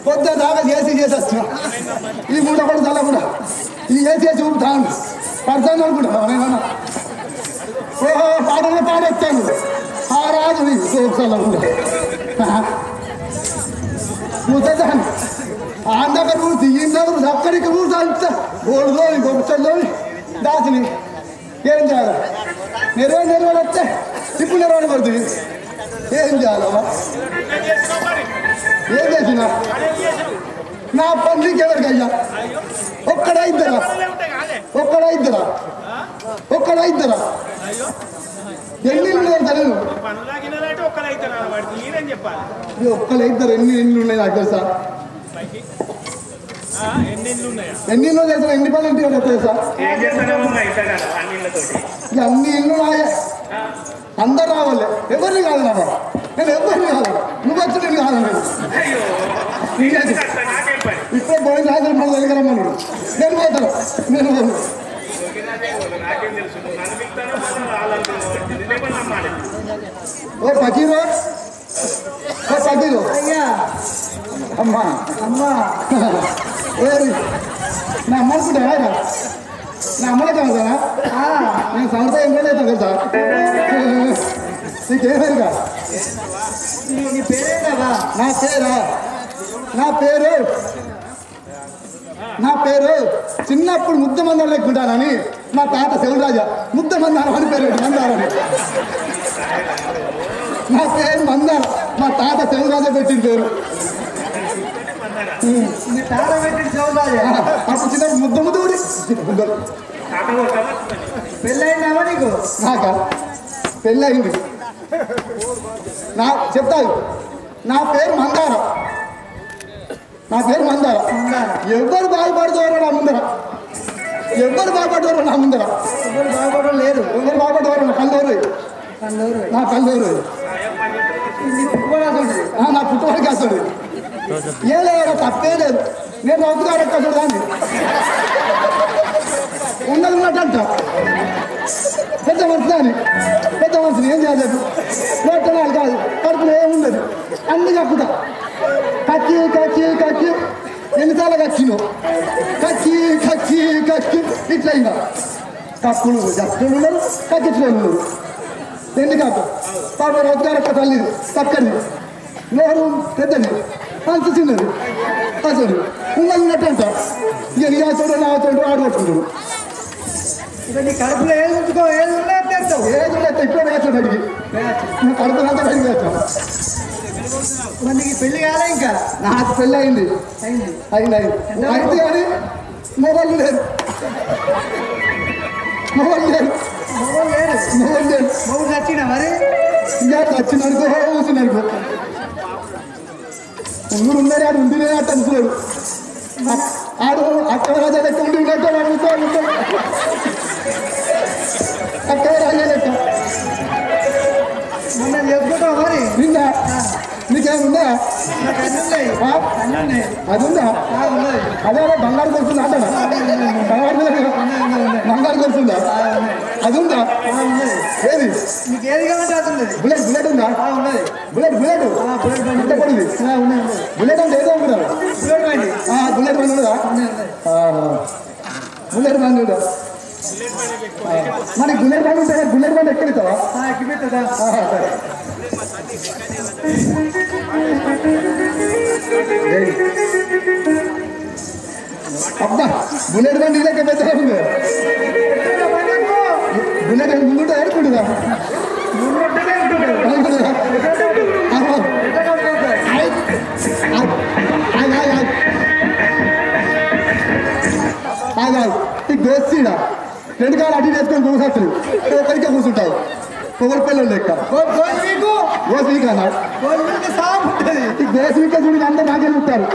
పొద్దు దాకా చేసి వస్తున్నా ఈ మూట కూడా చాలా కూడా ఇది చేసి చూపుతాను పడతాను అనుకుంటున్నాను నేను ఓహో పాటలు పాడొచ్చాను ఆ రాజు ముసదాను ఆందక రూసి ఇందరు అక్కడికి రూసి అంత ఓడుదో ఇంకొకళ్ళు దాచిని ఏం చేయాలి నెరవేరు వస్తే ఇప్పుడు నెరవేరు పడుతుంది ఏం చేయాలమ్మా ఏం చేసినా నా పనులకి ఎవరికయ్యా ఒక్కడా ఇద్దరా ఎన్ని ఇల్లు నేను ఒక్కలైద్దరు ఎన్ని ఇల్లు ఉన్నాయి నాకు తెలుసా ఎన్ని ఇల్లు తెలుసా ఎన్ని పనులు ఇంటికి తెలుసా అన్ని ఇల్లు నాయే అందరు రావాలి ఎవరిని కాదు నాన్న నేను ఎవరిని కాదు నువ్వు వచ్చి నేను కాదు ఇప్పుడు పోయిన రాత్రి మన దగ్గర రమ్మన్నాడు నేను పోతాను ఓ పకీరు అయ్యా అమ్మా ఏరి నా అమ్మనుకుంటా నా అమ్మలే కాదా నేను సంవత్సరం ఏం లేదు తెలుసా నీకేమేరుగా నీ పేరేగా నా పేరు చిన్నప్పుడు ముద్ద మందారం లెక్కుంటానని మా తాత శివరాజా ముద్ద మందారం అని పేరు మందారని నా పేరు మందారం మా తాత శివరాజా పెట్టిన పేరు అప్పుడు చిన్న ముద్ద ముద్ద పెళ్ళైందామా నీకు? నాక పెళ్ళయింది. చెప్తాను, నా పేరు మందార. నా పేరు మందార. ఎవరు బాగుపడతారో నా ముందర, ఎవరు బాగుపడతారో నా ముందర. ఎవరు బాగుపడడం లేదు. ఎవరు బాగుపడతారో నా కల్లూరు, నా కల్లూరు. నా పుట్టుబడికి వస్తుంది. ఏం లేదు, తప్పే లేదు. నేను రౌతుగా ఎక్కడ దాన్ని ఉన్నది ఉన్నట్టంట. పెద్ద మంచిదాన్ని, పెద్ద మనిషిని ఏం చేయలేదు. నోటనాలు కాదు, కడుపులో ఏముండదు. అన్ని కక్కుతా. కక్కి కక్కి కక్కి ఎన్నిసార్లు కక్కిను. కక్కి కక్కి కక్కి ఇట్లా అయినా కక్కులు జట్టులు ఉన్నారు, కక్కించుకొని ఉన్నారు. ఎన్ని కాదు పాప రౌతుగారు ఒక్క తల్లి పక్కని నోరు పెద్దది, అంత చిన్నది. అసలు ఉన్నది ఉన్నట్టంట. ఇక నీ ఆచోడు నా ఆచోడు ఆడుకొట్టుకుంటాడు. నీ కడుపులో ఏది ఉంచుకో, ఏది ఉండేస్తావు, ఏది ఉండేస్తా. ఇప్పుడే వేస్తాడు అడిగి కడుపు అంతా బయటకు వేస్తాను. నీకు పెళ్లి కాలే? ఇంకా నాకు పెళ్ళి అయింది. అయింది అయింది అయింది అయితే కానీ మొబైల్ లేదు, మొబైల్ లేదు, మొగలు లేరు. మొబైల్ లేదు. మొగలు నచ్చినా మరి? ఇంకా వచ్చిననుకో కూర్చున్నానుకో ఊరు ఉన్నాడు. ఆడు ఉండి అట్ట అనుకున్నాడు. ఆడు అక్కడ రాజా లెక్క ఉండి ఉన్నట్టు అడుగుతాడు. అక్కడ రాజా లెక్క మొన్న చేసుకుంటావు మరి? నిన్న నీకేముందా? నాకు అన్నీ ఉన్నాయి, అన్నీ ఉన్నాయి. అది ఉందా? ఉన్నది. అదే బంగారు కొడుతుంది అంట. బంగారు కొడుతుందా? అది ఉందా? ఉన్నది. ఏది? నీకు ఏది కావాలంటే అది ఉన్నది. బుల్లెట్ బుల్లెట్ ఉందా? ఉన్నది. బుల్లెట్ బుల్లెట్ బుల్లెట్ బండి ఎంత పడింది? ఉన్నది. బుల్లెట్ అంటే ఏదో అనుకున్నారు. బుల్లెట్ బండి బుల్లెట్ బండి ఉండదా? బుల్లెట్ బండి ఉందా? మనకి బుల్లెట్ బండి ఉంటే బుల్లెట్ బండి ఎక్కడిస్తావా? ఎక్కి పెట్టదా? సరే. అబ్బా బుల్లెట్ బండి ఇదే పెద్దగా ఉంది. బుల్లెట్ ముందుంటే ఏడుకుంటుందా? ఈ దోస్తీడ రెండు కాలు అడ్డు చేసుకొని కూర్చొచ్చు. ఒకరికే కూర్చుంటావు. పొగలు పిల్లలు లెక్క గోసీకన్నా ఈ గోసీక చూడి అందరూ నాకే ఉంటారు.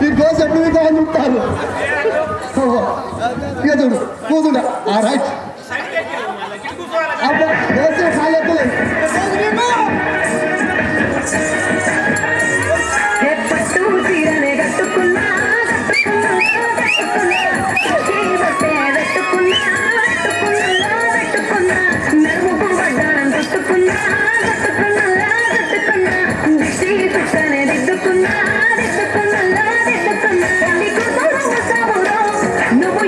ఈ గోస ఎప్పుడు మీకు అని ఉంటారు. ఇక చూడు కూర్చుంటా. రైట్ అబ్బా గోసే ఖాళీ ఎక్కలేదు. నువ్వు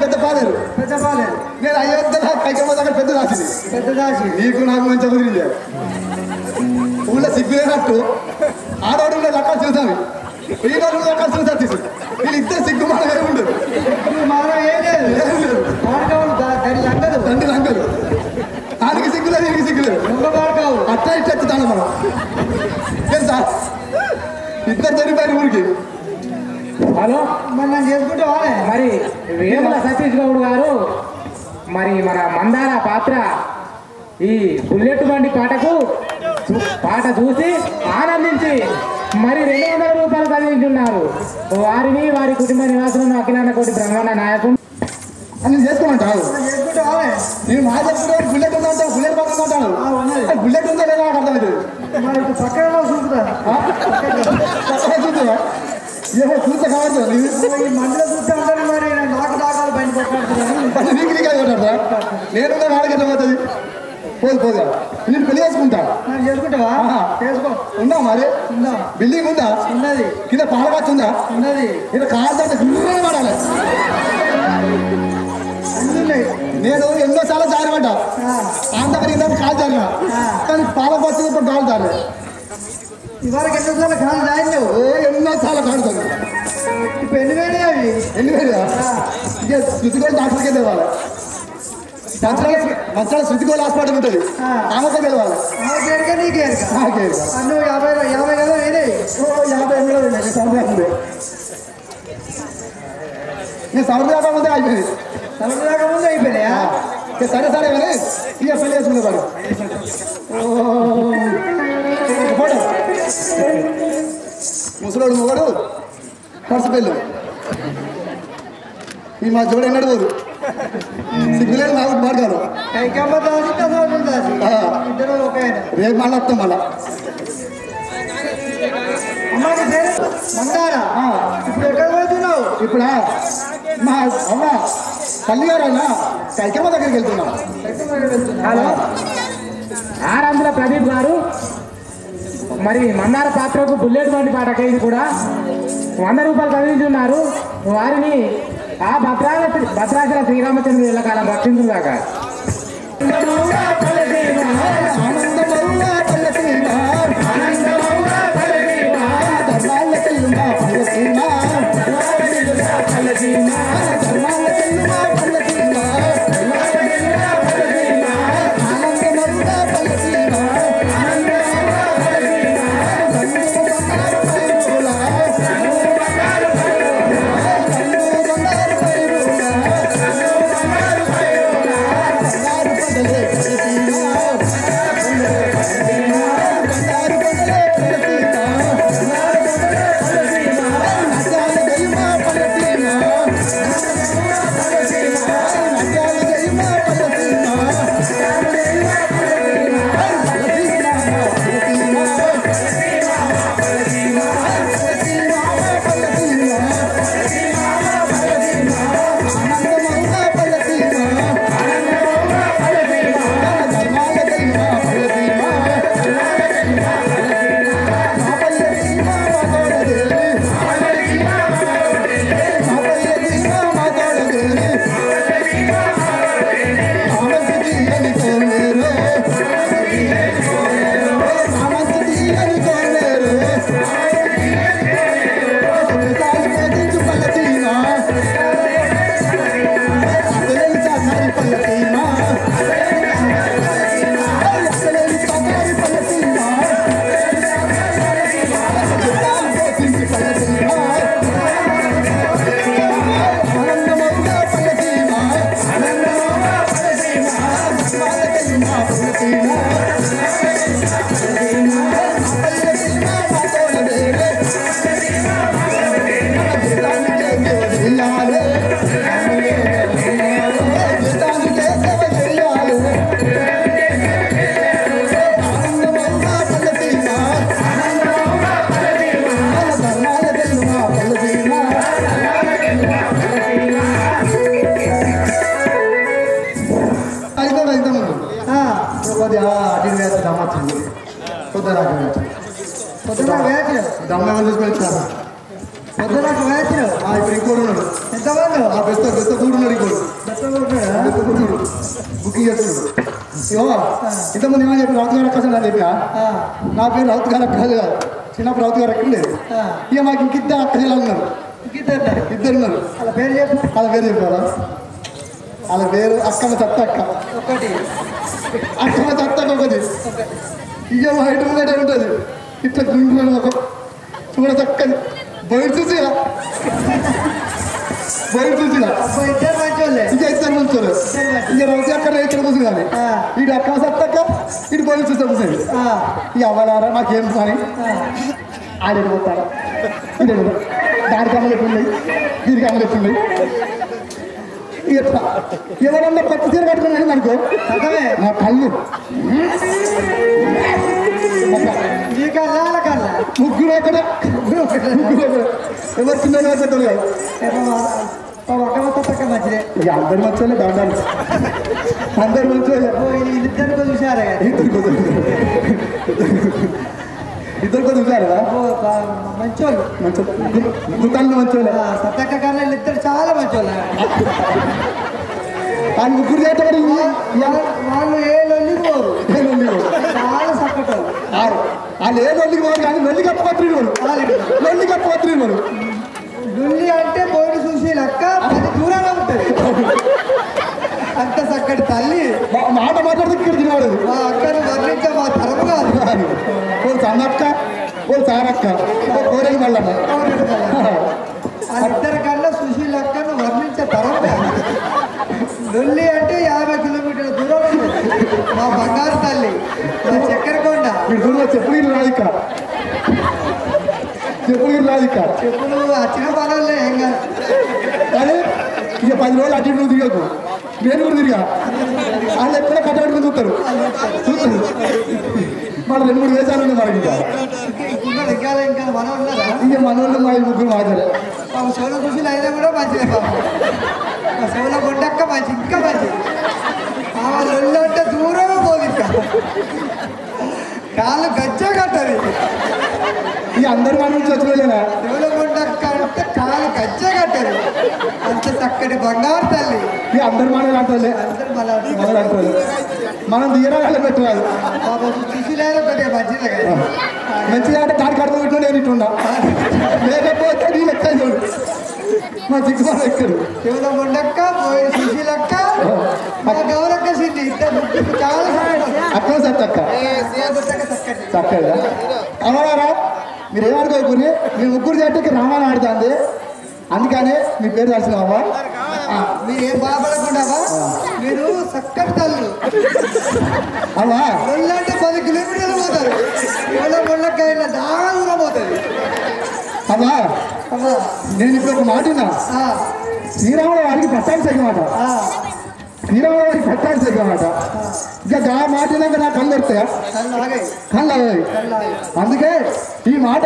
పెద్ద పాలేరు నేను అయ్యొద్ద కైకమ్మ దగ్గర పెద్ద దాచింది నీకు నాకు మంచిగా కుదిరింది ఊళ్ళో సిగ్గులేనట్టు ఆడవాడు లెక్కలు చూసాను ఈ రోజు లెక్కలు చూసా తీసు వీళ్ళు ఇద్దరు సిగ్గు మనం ఉండదు తండ్రి లంగలు ఆయనకి సిగ్గులేదు దీనికి సిగ్గులేదు అట్లా ఇట్లా ఎత్తుతాను మనం తెలుసా ఇద్దరు దొరికిపోయారు ఊరికి హలో మరి నన్ను చేసుకుంటావా మరి వేముల సతీష్ గౌడ్ గారు మరి మన మందార పాత్ర ఈ బుల్లెట్ బండి పాట చూసి ఆనందించి మరి 200 రూపాయలు చదివించున్నారు వారిని వారి కుటుంబ నివాసులను అఖిలాండ కోటి బ్రహ్మాండ నాయకుడు అని చేసుకోమంటావు నేను మా చెప్తున్నాను బుల్లెట్ ఉందంటావు బుల్లెట్ పక్కన ఉంటాను బుల్లెట్ ఉందో లేదా నాకు అర్థమవుతుంది పక్కన చూద్దా ఏమో చూస్తే కావచ్చు మందులో చూస్తే ఉంటాను మరి నాకు దాకాలు బయట కొట్టాడుతున్నాను నీకు కొట్టాడుతా నేను నాలుగు ఎట్లా పోతుంది పోదు నేను పెళ్లి చేసుకుంటా చేసుకుంటావా చేసుకో ఉందా మరి ఉందా బిల్డింగ్ ఉందా ఉన్నది కింద పాలకొచ్చు ఉందా ఉన్నది ఇక్కడ కాలు తాగితే గుర్రం పడాలి నేను ఎన్నోసార్లు జారబడ్డా ఆంధ్ర కాలు జారిన కానీ పాలకొచ్చు ఇప్పుడు కాలు జారి ఇవాళ ఎన్నోసార్లు కాలు జారినావు ఎన్నోసార్లు కాడుతాను ఇప్పుడు ఎన్ని వేడి అవి ఎన్ని వేడిగా ఇక శృతిగోళ డాక్టర్కే తెలవాలి మంచాల శృతిగోళ హాస్పిటల్ ఉంటుంది ఆమెకే తెలవాలి నీకే నువ్వు 50 కదా నేనే 50 నేను సౌర దాకా ముందే అయిపోయింది సౌర దాకా ముందే అయిపోయినాయా సరే సరే కానీ ఇక పెళ్లి చేసుకునేవాడు ఫోటో ముసలోడు మొగడు పర్సు పెళ్ళు ఈ మా జోడు ఎన్నడు పోరు సిగ్గులేదు నాకు మాట్లాడు రేపు మళ్ళీ వస్తాం మళ్ళా ఇప్పుడు ఎక్కడ పోతున్నావు ఇప్పుడా మా అమ్మ తల్లి గారైనా కైకమ్మ దగ్గరికి వెళ్తున్నా హలో ఆరంధ్ర ప్రదీప్ గారు మరి మందార పాత్రకు బుల్లెట్ బండి పాటకైంది కూడా 100 రూపాయలు చదివించున్నారు వారిని ఆ భద్రాచల శ్రీరామచంద్ర ఎల్లకాలం రక్షించుగాక ఇప్పుడు ఇంకోడు ఉన్నాడు ఎంతమంది బెస్త కూడున్నాడు ఇంకోటి ఇంతకుముందు ఏమని చెప్పి రౌతు గారు అక్క అని చెప్పినా నా పేరు రౌతు గారు అక్క కాదు చిన్నప్పుడు రౌతు గారు ఎక్కడ లేదు ఇక మాకు ఇంకిద్దరు అక్క జిల్లాలు ఉన్నారు ఇద్దరు ఉన్నారు వాళ్ళ పేరు చెప్పు వాళ్ళ పేరు చెప్పారా వాళ్ళ పేరు అక్కమ్మ సత్త అక్క ఒకటి అక్కమ్మ సత్త అక్క ఒకటి ఇక మా హైట్ ముందే ఉంటుంది ఇట్లా గుంటున్నాను ఒక చూడ చక్కని బయట చూసిరా బయట చూసిరా ఇద్దరు మంచోళ్ళే ఇక ఇద్దరు మంచోళ్ళు ఇక రౌతి అక్కడ ఇక్కడ కూర్చున్నాను ఇటు అక్కమ్మ సత్త అక్క ఇటు బయట చూస్తే కూర్చోండి ఇక అవ్వలారా మాకేం పని ఆడేది పోతారా ఇదే దానికి అమలు ఎట్లున్నాయి దీనికి అమలు ఎట్లున్నాయి ఇట్లా ఎవరన్నా కొత్త చీర కట్టుకున్నాను అనుకో నా కళ్ళు ముగ్గురు ఒకటే ఎవరు చిన్న పెద్దలు కాదు ఒక మంచిదే ఇక అందరు మంచోళ్ళే డాండాలు అందరు మంచోళ్ళే ఇద్దరు చూసారా ఇద్దరు కూడా చూసారా మంచోళ్ళు దుకాణంలో మంచోళ్ళే సత్తక్క కన్నా ఇద్దరు చాలా మంచోళ్ళు వాళ్ళు ముగ్గురు చేస్తారు వాళ్ళు ఏ లొల్లికి పోరు చాలా సక్కటోళ్ళు వాళ్ళు ఏ లొల్లికి పోరు కానీ లొల్లి కప్పత్రి లొల్లి కప్పత్రి లొల్లి అంటే పోయిన చూసి లెక్క 10 దూరంగా ఉంటుంది అంత చక్కటి తల్లి మాట మాట్లాడితే ఇక్కడ తినవాడు మా అక్కను వర్ణించే మా తరపు కాదు ఓ సన్నక్క ఓ సారక్క ఓ కోరేది మళ్ళమ్మ వాళ్ళిద్దరి కన్నా సుశీల్ అక్కను వర్ణించే తరం కాదు లొల్లి అంటే 50 కిలోమీటర్ల దూరం ఉంటుంది మా బంగారు తల్లి మా చక్కెరకొండ మీరు దూరంలో చెప్పులు రాదిక్క చెప్పులు రాదిక్క చెప్పులు వచ్చిన పనులే ఏం కాదు అదే ఇక 10 రోజులు అటు నువ్వు తిరగకు నేను కూడా తిరిగా వాళ్ళు ఎప్పుడో కట్టబెట్టుకుని చూస్తారు మన 2-3 వేసాలు ఉంది మనకి ఇంకా ఇంకా మనం ఉన్నారా ఇక మన వాళ్ళు మా ముగ్గురు మాట్లాడే సోల సుశీల్ అయినా కూడా మంచిదే మా సోల కొండక్క మంచి ఇంకా మంచిది ఆ లొల్లి అంటే దూరం పోదు ఇంకా కాళ్ళు గజ్జ కట్టది ఇక అందరు మన నుంచి వచ్చినా సోల కొండక్క అంటే కాళ్ళు గజ్జ కట్టది అంత చక్కటి బంగారు తల్లి ఇక అందరు మన అంటలే అందరు మన అంటారు మనం తీయరాలు పెట్టరాదు సుశీలైనా కొద్దిగా మంచిదే కదా మంచిగా అంటే కాడి కడుపు పెట్టినా నేను ఇట్టున్నా లేకపోతే నీ లెక్క చూడు మా దిగ్గుమాల ఎక్కడు శివుల కొండక్క పోయి సుశీలక్క మా గౌరక్క సిద్ధి ఇద్దరు చాలా అక్క సత్తక్క చక్కగా అమ్మగారా మీరు ఏమనుకోకూరి మీ ముగ్గురు జట్టుకి రామాయణ ఆడుతుంది అందుకనే మీ పేరు రాసినావా మీరు ఏం బాధపడకుండావా మీరు చక్కటి తల్లు అలా ఒళ్ళంటే 10 కిలోమీటర్లు పోతారు ఎవరో ఒళ్ళకైనా దారుణం పోతుంది అలా నేను ఇప్పుడు ఒక మాట విన్నా శ్రీరాముల వారికి పట్టాలు తగ్గమాట శ్రీరాముల వారికి పట్టాలు తగ్గమాట ఇక ఆ మాట విన్నాక నా కళ్ళు వస్తాయా కళ్ళు అవ్వాలి అందుకే ఈ మాట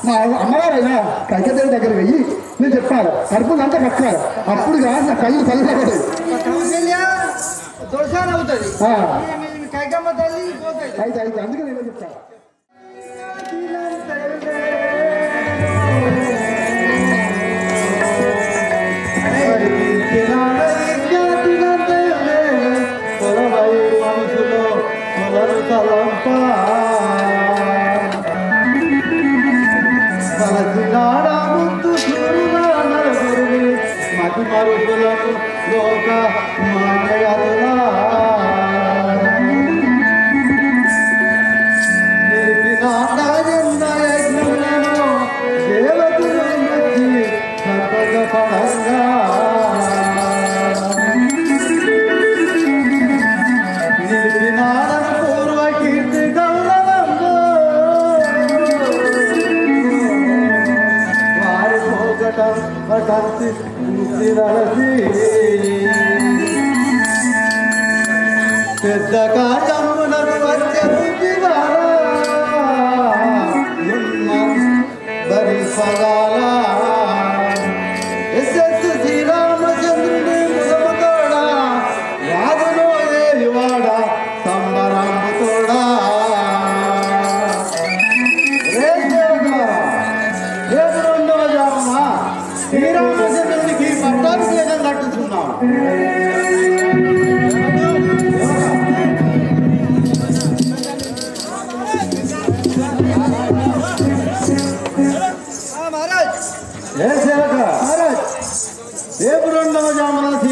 మా అమ్మగారైనా కైకదేవి దగ్గర వెయ్యి నేను చెప్పాలి కడుపులు అంతా కట్టాలి అప్పుడు కాదు నా కళ్ళు చల్లబడదు దొరసాన్ అవుతుంది కైకమ్మ తల్లి పోతుంది అయితే అయితే అందుకే నేను చెప్తాను మతి మరుపులకు లోక మాయలా పెద్ద కాటమునకు వచ్చే భరించగాల ఎస్ఎస్ శ్రీరామచంద్రుని ముదముతోడా యాదలో ఏవాడ సంబరాంబుతోడా రేపు 2వ జామున శ్రీరామచంద్రునికి పట్టాభిషేకం కట్టుతున్నాం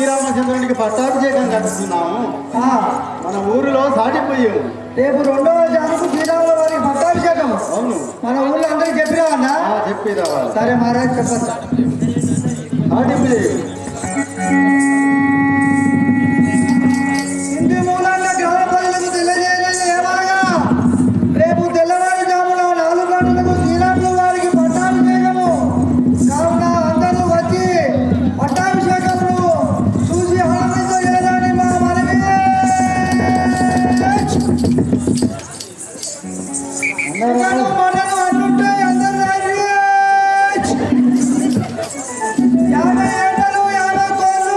శ్రీరామచంద్రునికి పట్టాభిషేకం కలుస్తున్నాము. మన ఊరిలో సాటిపోయాము. రేపు 2వ జాముకు శ్రీరాముల వారికి పట్టాభిషేకం. అవును, మన ఊళ్ళో అందరికి చెప్పినా అన్న? చెప్పి రావాలి. సరే మహారాజ్ చెప్పండి. సాటిపోయాము. ఇంటి మూలాల్లో గ్రామ ప్రజలకు తెలియజేయాలని ఏమనగా రేపు తెల్లవారుజామున 4 గంటలకు శ్రీరాముల వారికి పట్టాభిషేకము కావున అందరూ వచ్చి పట్టాభిషేకమును చూసి ఆనందించగలరని మా మనవి. మాటలు అంటుంటే అందరూ 50 ఏటలు 50 కోళ్ళు.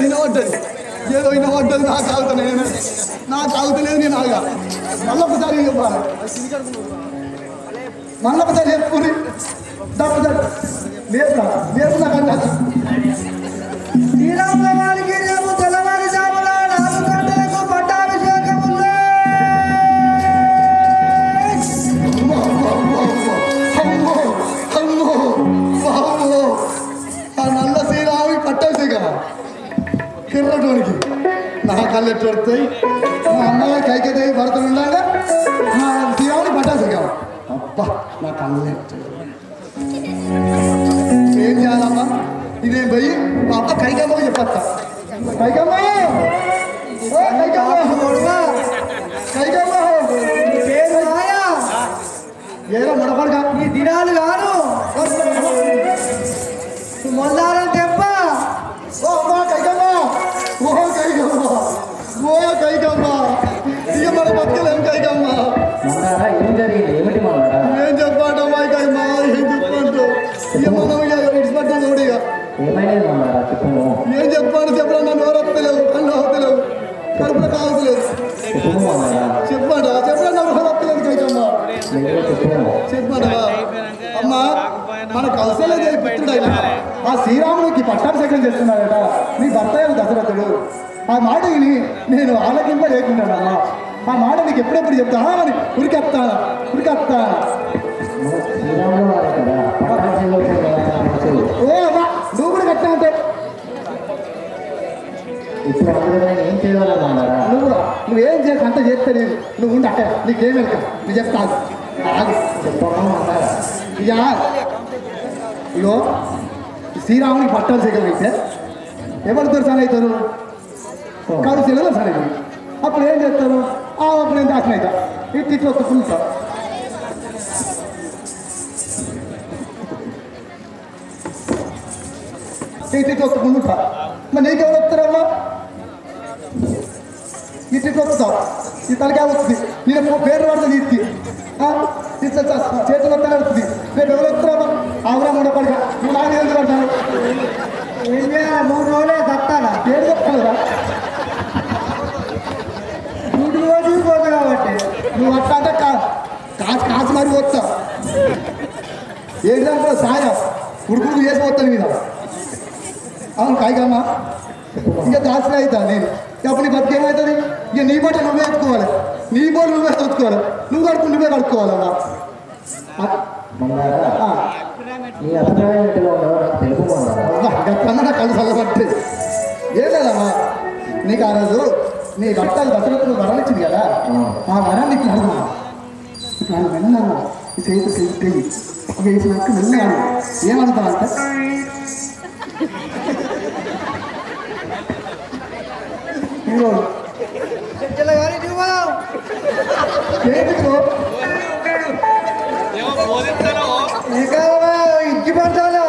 వినవడ్డది ఏదో వినవడ్డది. నాకు ఆగుతున్నాను, నాకు ఆగుతలేదు. నేను ఆగా మళ్ళొకసారి చెప్పాలి. మళ్ళొకసారి చెప్పుకుని లేదు నాకంటే శ్రీరాముల వారికి రేపు తెల్లవారుజామున 4 గంటలకు పట్టాభిషేకం ఉంది. ఆ నల్ల శ్రీరాముకి పట్టాభిషేకం కిర్రటోనికి నా కళ్ళు ఎట్టు పడతాయి. మా అమ్మగా కైకేదేవి భర్తలు ఉండాలి. మా శ్రీరాముని పట్టాభిషేకం. అబ్బా నా కళ్ళు ఎట్టు ఏం చేయాలమ్మా? ఇదేం పోయి మా అబ్బ కైకమ్మకి చెప్పత్తా. కైకమ్మ కైకమ్మ పేరు మాయా. ఏదో ముడపడగా ఈ దినాలు గాను మొందారం తెప్ప. ఓ అమ్మా కైకమ్మ, ఓ కైకమ్మ, ఓ కైకమ్మ, ఇక మన బతుకలేం కైకమ్మ. ఏం జరిగింది? ఏమిటి మన్నారా? ఏం చెప్పాడమ్మా కైకమ్మ, ఏం చెప్పండు? ఇక మనం ఇక ఇడిచిపెట్టాం కూడా. ఇక ఏమైనా మన్నారా చెప్పు. ఏం చెప్పాడు? చెప్పడం నన్ను ఎవరు వస్తలేవు, కళ్ళు వస్తలేవు, కడుపులో కావట్లేదు. చెప్పాడా? చెప్పడం నన్ను ఎవరు వస్తలేదు కైకమ్మ. చెప్పాడా? అమ్మా మన కౌశల్య పుట్టిండు ఆయన. ఆ శ్రీరాముడికి పట్టాభిషేకం చేస్తున్నాడట నీ భర్త దశరథుడు. ఆ మాట విని నేను ఆలకింప లేకున్నానమ్మా. ఆ మాట నీకు ఎప్పుడెప్పుడు చెప్తానా అని ఉరికెత్తా. ఓ అమ్మా నువ్వు కూడా కట్టా ఉంటావు. ఇప్పుడు అందులో ఏం చేయాలన్నారా? నువ్వేం చేయక అంత చేస్తే నేను నువ్వు ఉండి అక్కడ నీకేం వెళ్తా నువ్వు చెప్తాను. ఇగో శ్రీరామునికి పట్టాభిషేకం అయితే ఎవరితో సని అవుతారు? కౌశల్యలో సని అవుతుంది. అప్పుడు ఏం చేస్తారు? అప్పుడు నేను దాచిన అవుతా. ఇట్లా ఒప్పుకుంటా. ఇట్లా ఒప్పుకుంటా. మరి నీకెవరు వస్తారమ్మా? ఇట్లా వస్తావు. ఈ తలకాయ వస్తుంది. నేను పేరు పడుతుంది. ఇట్లా చేతులు వస్తా వస్తుంది. రేపు ఎవరు వస్తారమ్మా? ఆవురా ఉండపడక నువ్వు నాకు ఎందుకు పడతాను? 3 రోజులే తత్తానా పేరు చెప్తావురా? ఇంటి రోజు పోతా కాబట్టి నువ్వు అట్లా అంటే కాసు మరి పోతావు. ఏంటంటే సాయం ఉడుకుడుకు చేసి పోతాను మీద. అవును కాయకమ్మా, ఇక దాచిన అవుతా నేను. అప్పుడు నీ బతికేమవుతుంది? ఇక నీ బట్ట నువ్వే ఎత్తుకోవాలి, నీ బోలు నువ్వే ఎత్తుకోవాలి, నువ్వు కడుపు నువ్వే కడుక్కోవాలమ్మా. నీ అభిప్రాయం గట్లన్నా నా కళ్ళు చల్లబట్టి ఏం లేదమ్మా. నీకు ఆ రోజు నీ భర్తలు దశరథుడు వరం ఇచ్చింది కదా, ఆ వరాన్ని ఇప్పుడు అడుగు. ఇప్పుడు ఆయన వెళ్ళాను ఈ చేతి వేసినాక వెళ్ళాను. ఏమడుగుతావు అంటే ఇచ్చి పడతానా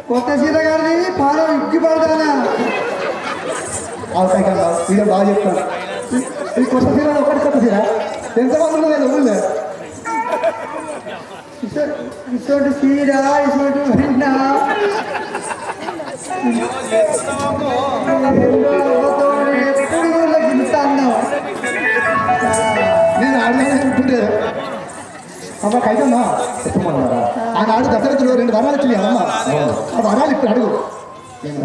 కొత్త సీత గారిని పాలు ఇచ్చి పడతానా? అవుతాయి కదా, ఇక బాగా చెప్తాను. ఈ కొత్త సీర ఒకటి కొత్త సీర ఎంతమంది ఉన్నది ఊళ్ళో? ఇటువంటి సీర ఇటువంటి విన్నా నేను ఆడలేకుంటుంటే అమ్మ కైతమ్మా చెప్పమన్నారా? ఆనాడు దశరథుడు 2 వరాలు వచ్చినాయి అమ్మ. ఆ వరాలు ఇప్పుడు అడుగు. ఏం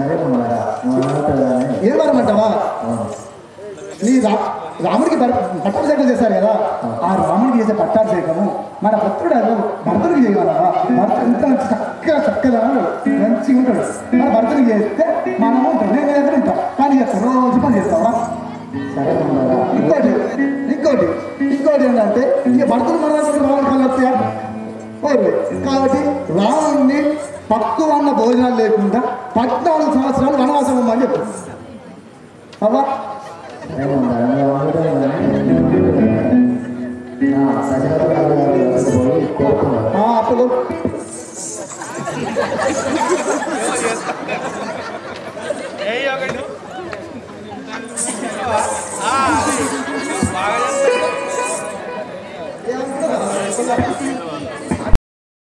వరమంటావా? నీ రాముడికి పట్టాభిషేకం చేశారు కదా, ఆ రాముడికి చేసే పట్టాభిషేకము మన భక్తుడు భర్తనికి చేయగలవా? భర్త ఇంత చక్కగా మంచిగా ఉంటాడు. మన భర్తనికి చేస్తే మనం ఉంటాం, నేను దగ్గర ఉంటాం, పని చేస్తాం, రోజు పని చేస్తావా? ఇంకోటి ఏంటంటే ఇక భర్తలు మన రాముడి కళ్ళు వస్తాయా? కాబట్టి రాముడిని పక్కువ అన్న భోజనాలు లేకుండా 14 సంవత్సరాలు వనవాసం అని చెప్పు. అవ్వా అప్పుడు